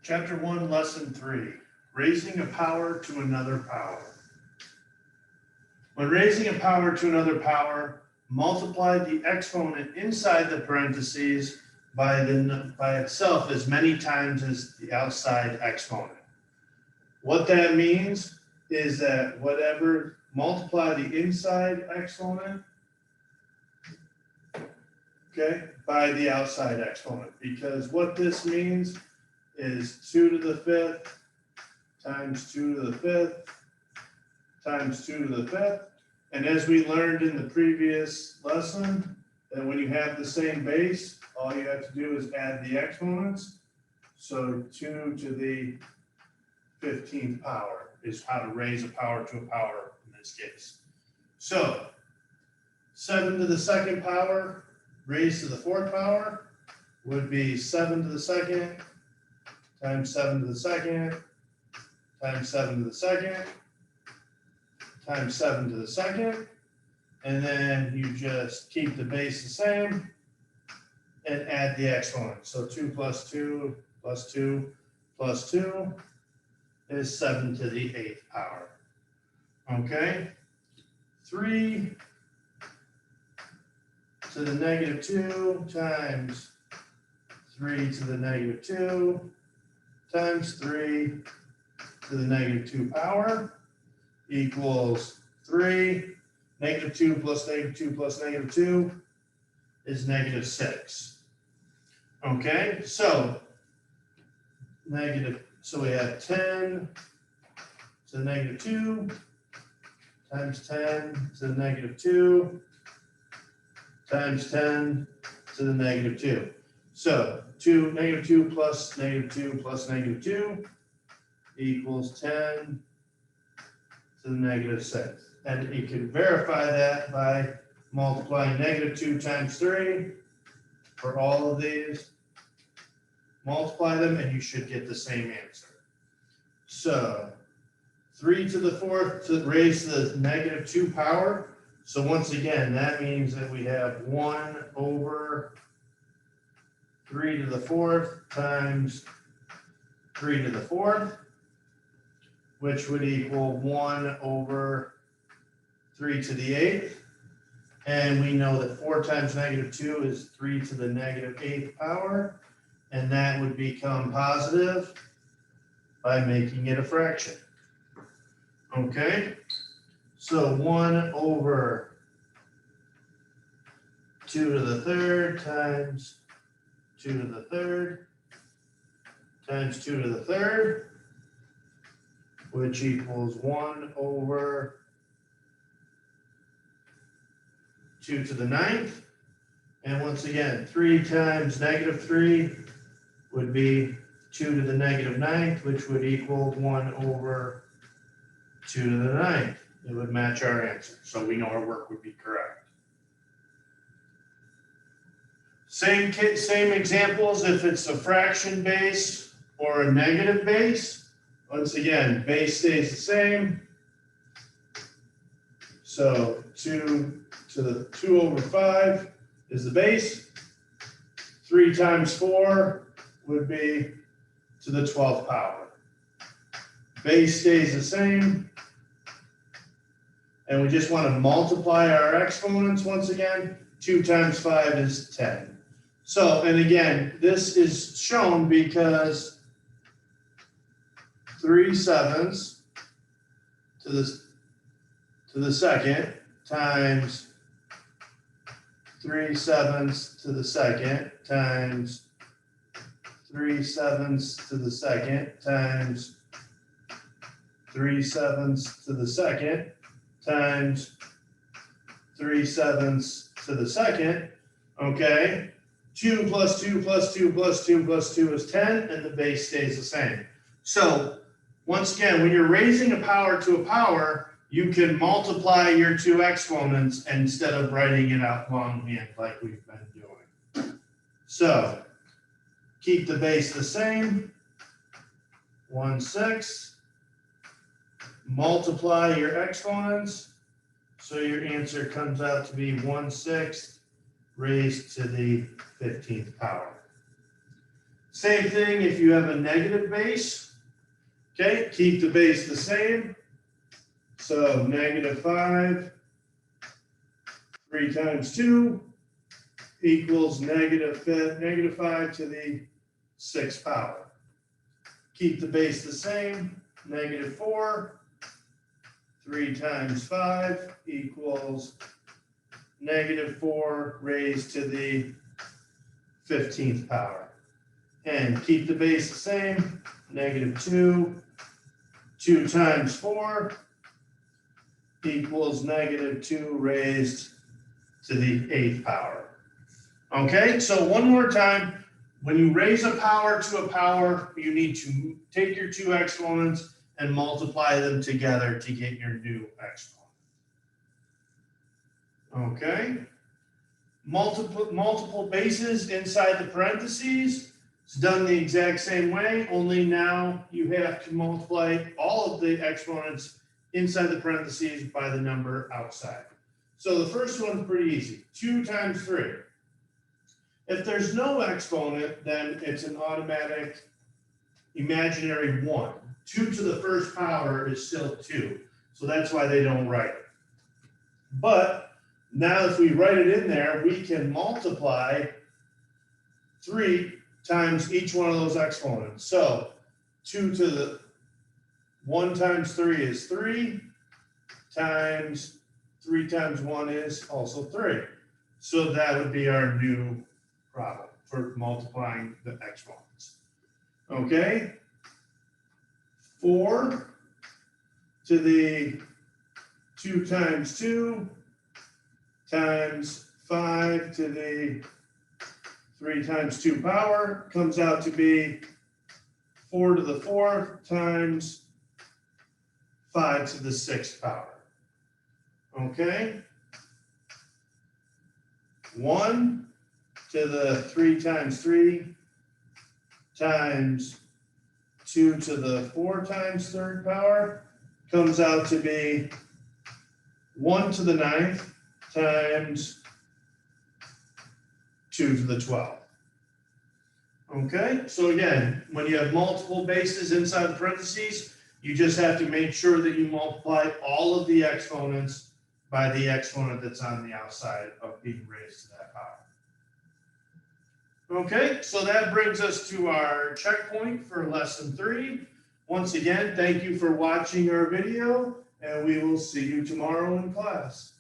Chapter 1, Lesson 3, Raising a Power to Another Power. When raising a power to another power, multiply the exponent inside the parentheses by itself as many times as the outside exponent. What that means is that multiply the inside exponent, okay, by the outside exponent, because what this means is 2 to the 5th times 2 to the 5th times 2 to the 5th. And as we learned in the previous lesson, that when you have the same base, all you have to do is add the exponents. So 2 to the 15th power is how to raise a power to a power in this case. So 7 to the 2nd power raised to the 4th power would be 7 to the 2nd times 7 to the 2nd times 7 to the 2nd times 7 to the 2nd, and then you just keep the base the same and add the exponent. So 2 plus 2 plus 2 plus 2 is 7 to the 8th power. Okay? 3 to the negative 2 times 3 to the negative 2 times 3 to the negative 2 power equals 3. Negative 2 plus negative 2 plus negative 2 is negative 6. Okay, so we have 10 to the negative 2 times 10 to the negative 2 times 10 to the negative 2. So negative 2 plus negative 2 plus negative 2 equals 10 to the negative 6. And you can verify that by multiplying negative 2 times 3 for all of these. Multiply them and you should get the same answer. So 3 to the 4th to raise the negative 2 power. So once again, that means that we have 1 over 3 to the 4th times 3 to the 4th, which would equal 1 over 3 to the 8th. And we know that 4 times negative 2 is 3 to the negative 8th power. And that would become positive by making it a fraction. Okay? So 1 over 2 to the 3rd times 2 to the 3rd times 2 to the 3rd, which equals 1 over 2 to the 9th. And once again, 3 times negative 3 would be 2 to the negative 9th, which would equal 1 over 2 to the 9th. It would match our answer, so we know our work would be correct. Same examples if it's a fraction base or a negative base. Once again, base stays the same. So 2 to the 2 over 5 is the base. 3 times 4 would be to the 12th power. Base stays the same. And we just want to multiply our exponents once again. 2 times 5 is 10. So, and again, this is shown because 3/7 to the 2nd times 3/7 to the 2nd times 3/7 to the 2nd times 3/7 to the 2nd times 3/7 to the 2nd. Okay, 2 plus 2 plus 2 plus 2 plus 2 is 10, and the base stays the same. So once again, when you're raising a power to a power, you can multiply your two exponents instead of writing it out longhand like we've been doing. So keep the base the same, 1/6. Multiply your exponents, so your answer comes out to be 1/6 raised to the 15th power. Same thing if you have a negative base. Okay, keep the base the same. So -5, 3 times 2 equals -5 to the 6th power. Keep the base the same. -4, 3 times 5 equals -4 raised to the 15th power. And keep the base the same. -2, 2 times 4 equals -2 raised to the 8th power. Okay, so one more time, when you raise a power to a power, you need to take your two exponents and multiply them together to get your new exponent. Okay, multiple bases inside the parentheses. It's done the exact same way, only now you have to multiply all of the exponents inside the parentheses by the number outside. So the first one's pretty easy, 2 times 3. If there's no exponent, then it's an automatic imaginary 1. 2 to the first power is still 2, so that's why they don't write it. But now if we write it in there, we can multiply 3 times each one of those exponents. So 2 to the 1 times 3 is 3, times 3 times 1 is also 3. So that would be our new problem for multiplying the exponents. Okay? 4 to the 2 times 2 times 5 to the 3 times 2 power comes out to be 4 to the 4th times 5 to the 6th power. Okay? 1 to the 3 times 3 times 2 to the 4 times 3rd power comes out to be 1 to the 9th times 2 to the 12th. Okay, so again, when you have multiple bases inside the parentheses, you just have to make sure that you multiply all of the exponents by the exponent that's on the outside of being raised to that power. Okay, so that brings us to our checkpoint for lesson 3. Once again, thank you for watching our video, and we will see you tomorrow in class.